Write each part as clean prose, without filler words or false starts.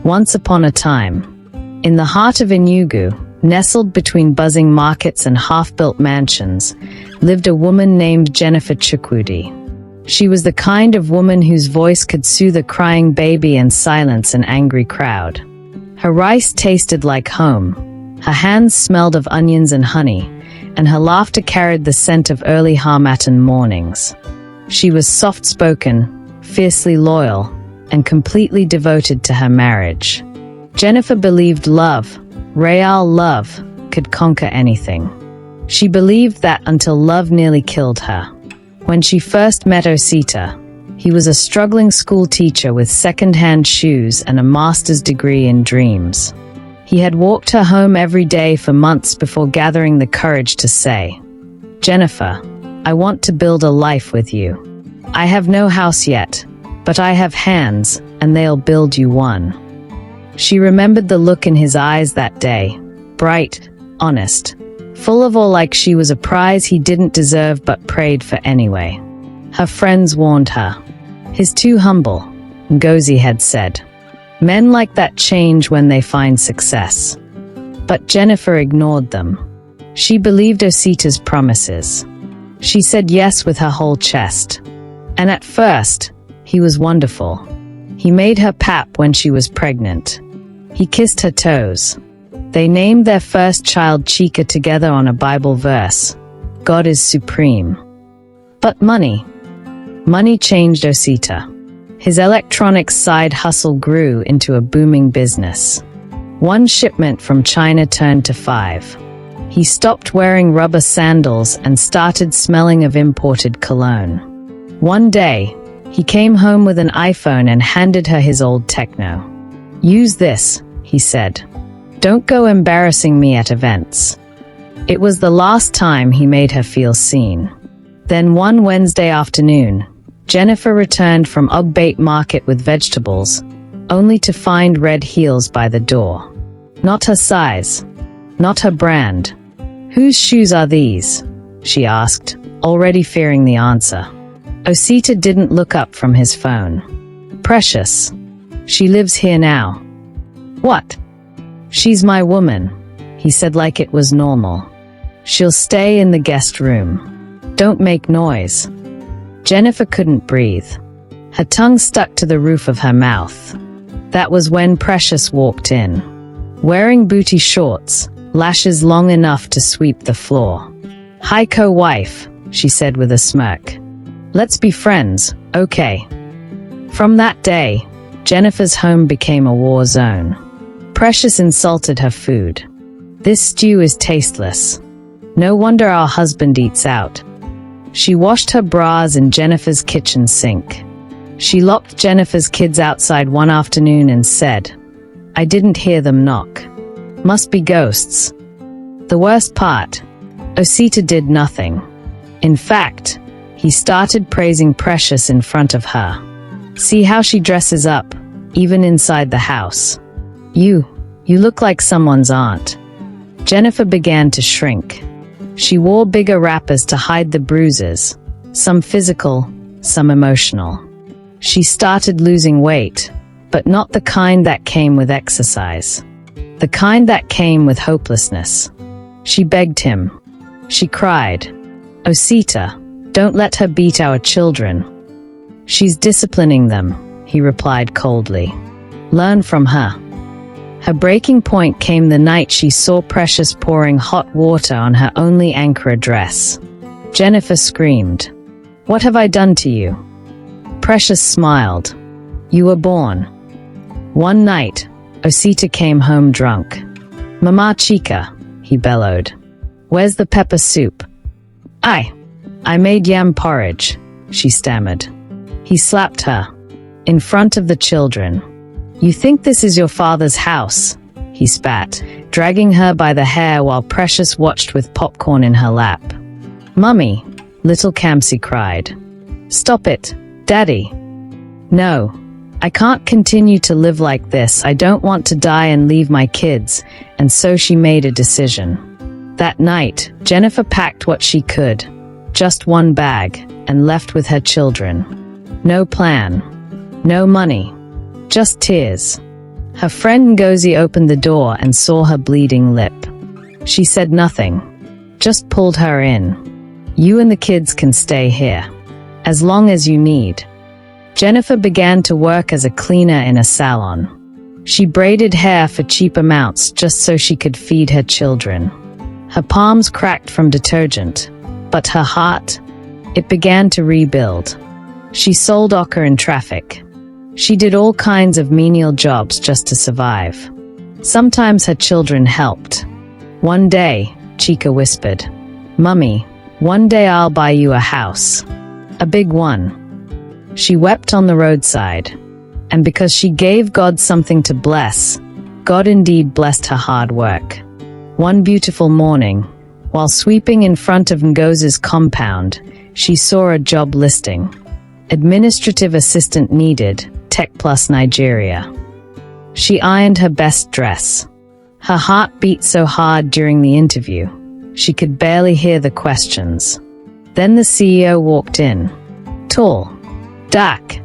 Once upon a time, in the heart of Enugu, nestled between buzzing markets and half-built mansions, lived a woman named Jenifer Chukwudi. She was the kind of woman whose voice could soothe a crying baby and silence an angry crowd. Her rice tasted like home, her hands smelled of onions and honey, and her laughter carried the scent of early Harmattan mornings. She was soft-spoken, fiercely loyal, and completely devoted to her marriage. Jenifer believed love, real love, could conquer anything. She believed that until love nearly killed her. When she first met Osita, he was a struggling school teacher with second-hand shoes and a master's degree in dreams. He had walked her home every day for months before gathering the courage to say, "Jenifer, I want to build a life with you. I have no house yet, but I have hands, and they'll build you one." She remembered the look in his eyes that day, bright, honest, full of all, like she was a prize he didn't deserve but prayed for anyway. Her friends warned her. "He's too humble," Ngozi had said. "Men like that change when they find success." But Jenifer ignored them. She believed Osita's promises. She said yes with her whole chest. And at first, he was wonderful. He made her pap when she was pregnant. He kissed her toes. They named their first child Chika together on a Bible verse, "God is supreme." But money changed Osita. His electronics side hustle grew into a booming business. One shipment from China turned to 5. He stopped wearing rubber sandals and started smelling of imported cologne. One day, he came home with an iPhone and handed her his old Techno. "Use this," he said. "Don't go embarrassing me at events." It was the last time he made her feel seen. Then one Wednesday afternoon, Jenifer returned from Ugbait Market with vegetables, only to find red heels by the door. Not her size, not her brand. "Whose shoes are these?" she asked, already fearing the answer. Osita didn't look up from his phone. "Precious. She lives here now." "What?" "She's my woman," he said like it was normal. "She'll stay in the guest room. Don't make noise." Jenifer couldn't breathe. Her tongue stuck to the roof of her mouth. That was when Precious walked in. Wearing booty shorts, lashes long enough to sweep the floor. "Hi, co-wife," she said with a smirk. "Let's be friends, okay?" From that day, Jenifer's home became a war zone. Precious insulted her food. "This stew is tasteless. No wonder our husband eats out." She washed her bras in Jenifer's kitchen sink. She locked Jenifer's kids outside one afternoon and said, "I didn't hear them knock. Must be ghosts." The worst part, Osita did nothing. In fact, he started praising Precious in front of her. "See how she dresses up, even inside the house. You look like someone's aunt." Jenifer began to shrink. She wore bigger wrappers to hide the bruises, some physical, some emotional. She started losing weight, but not the kind that came with exercise. The kind that came with hopelessness. She begged him. She cried, "Osita, don't let her beat our children." "She's disciplining them," he replied coldly. "Learn from her." Her breaking point came the night she saw Precious pouring hot water on her only Ankara dress. Jenifer screamed, "What have I done to you?" Precious smiled. "You were born." One night, Osita came home drunk. "Mama Chika," he bellowed. "Where's the pepper soup?" I made yam porridge," she stammered. He slapped her. In front of the children. "You think this is your father's house?" he spat, dragging her by the hair while Precious watched with popcorn in her lap. "Mummy," little Kamsi cried. "Stop it, Daddy." "No, I can't continue to live like this. I don't want to die and leave my kids," and so she made a decision. That night, Jenifer packed what she could, just one bag, and left with her children. No plan. No money. Just tears. Her friend Ngozi opened the door and saw her bleeding lip. She said nothing, just pulled her in. "You and the kids can stay here, as long as you need." Jenifer began to work as a cleaner in a salon. She braided hair for cheap amounts just so she could feed her children. Her palms cracked from detergent, but her heart, it began to rebuild. She sold ochre in traffic. She did all kinds of menial jobs just to survive. Sometimes her children helped. One day, Chica whispered, "Mummy, one day I'll buy you a house. A big one." She wept on the roadside. And because she gave God something to bless, God indeed blessed her hard work. One beautiful morning, while sweeping in front of Ngozi's compound, she saw a job listing. Administrative assistant needed, Tech Plus Nigeria. She ironed her best dress. Her heart beat so hard during the interview, she could barely hear the questions. Then the CEO walked in. Tall, dark,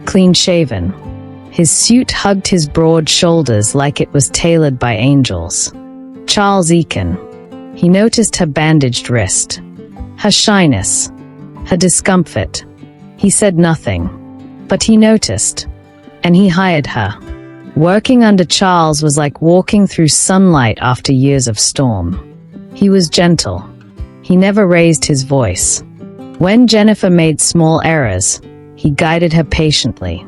clean-shaven. His suit hugged his broad shoulders like it was tailored by angels. Charles Eakin. He noticed her bandaged wrist, her shyness, her discomfort. He said nothing, but he noticed, and he hired her. Working under Charles was like walking through sunlight after years of storm. He was gentle. He never raised his voice. When Jenifer made small errors, he guided her patiently.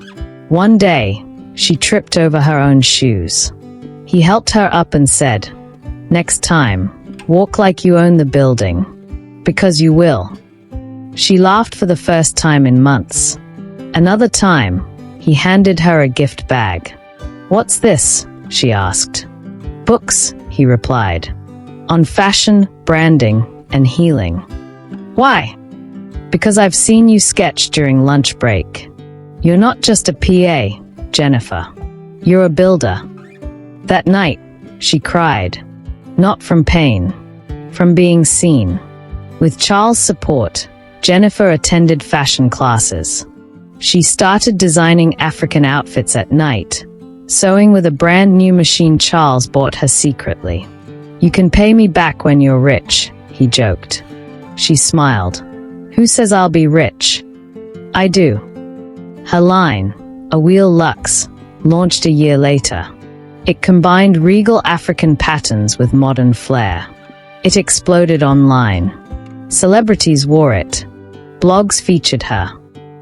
One day, she tripped over her own shoes. He helped her up and said, "Next time, walk like you own the building. Because you will." She laughed for the first time in months. Another time, he handed her a gift bag. "What's this?" she asked. "Books," he replied. "On fashion, branding, and healing." "Why?" "Because I've seen you sketch during lunch break. You're not just a PA, Jenifer. You're a builder." That night, she cried. Not from pain, from being seen. With Charles' support, Jenifer attended fashion classes. She started designing African outfits at night, sewing with a brand new machine Charles bought her secretly. "You can pay me back when you're rich," he joked. She smiled. "Who says I'll be rich?" "I do." Her line, Awele Luxe, launched a year later. It combined regal African patterns with modern flair. It exploded online. Celebrities wore it. Blogs featured her.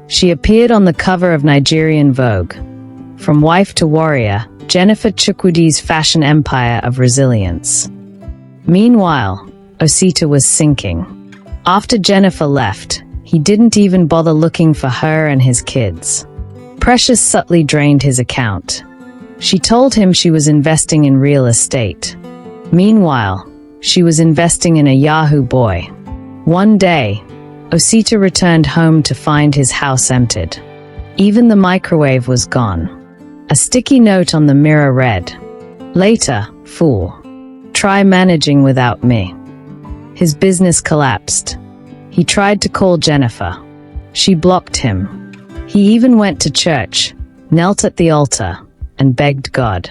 She appeared on the cover of Nigerian Vogue. From wife to warrior, Jenifer Chukwudi's fashion empire of resilience. Meanwhile, Osita was sinking. After Jenifer left, he didn't even bother looking for her and his kids. Precious subtly drained his account. She told him she was investing in real estate. Meanwhile, she was investing in a Yahoo boy. One day, Osita returned home to find his house emptied. Even the microwave was gone. A sticky note on the mirror read, "Later, fool. Try managing without me." His business collapsed. He tried to call Jenifer. She blocked him. He even went to church, knelt at the altar, and begged God.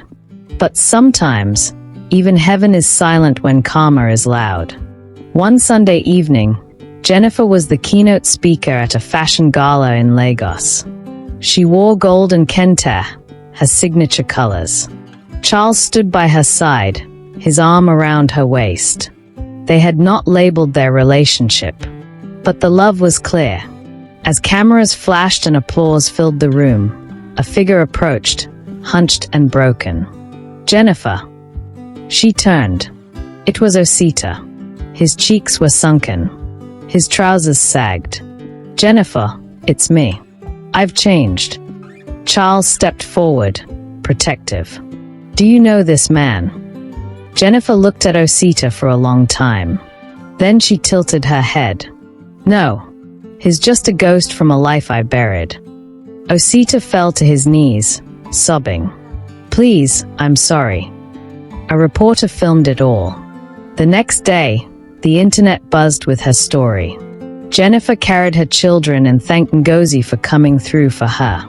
But sometimes, even heaven is silent when karma is loud. One Sunday evening, Jenifer was the keynote speaker at a fashion gala in Lagos. She wore gold and kente, her signature colors. Charles stood by her side, his arm around her waist. They had not labeled their relationship, but the love was clear. As cameras flashed and applause filled the room, a figure approached, hunched and broken. "Jenifer." She turned. It was Osita. His cheeks were sunken. His trousers sagged. "Jenifer, it's me. I've changed." Charles stepped forward, protective. "Do you know this man?" Jenifer looked at Osita for a long time. Then she tilted her head. "No. He's just a ghost from a life I buried." Osita fell to his knees, sobbing. "Please, I'm sorry." A reporter filmed it all. The next day, the internet buzzed with her story. Jenifer carried her children and thanked Ngozi for coming through for her.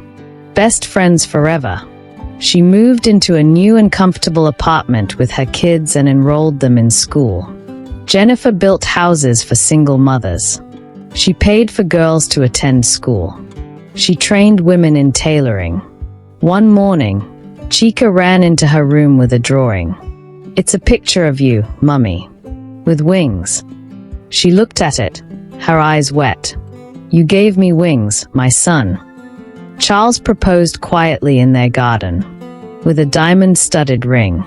Best friends forever. She moved into a new and comfortable apartment with her kids and enrolled them in school. Jenifer built houses for single mothers. She paid for girls to attend school. She trained women in tailoring. One morning, Chika ran into her room with a drawing. "It's a picture of you, Mummy. With wings." She looked at it, her eyes wet. "You gave me wings, my son." Charles proposed quietly in their garden, with a diamond-studded ring.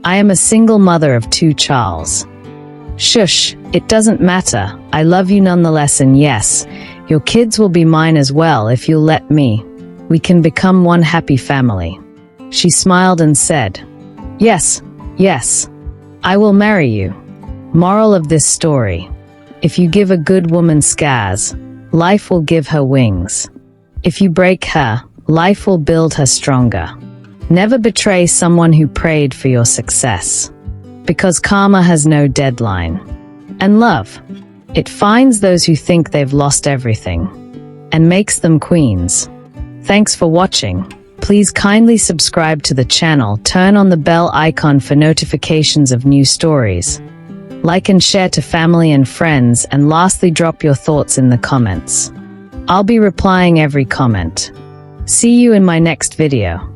"I am a single mother of 2, Charles." "Shush, it doesn't matter. I love you nonetheless, and yes, your kids will be mine as well if you'll let me. We can become one happy family." She smiled and said, "Yes, yes, I will marry you." Moral of this story: if you give a good woman scars, life will give her wings. If you break her, life will build her stronger. Never betray someone who prayed for your success, because karma has no deadline. And love, it finds those who think they've lost everything and makes them queens. Thanks for watching. Please kindly subscribe to the channel, turn on the bell icon for notifications of new stories. Like and share to family and friends, and lastly, drop your thoughts in the comments. I'll be replying every comment. See you in my next video.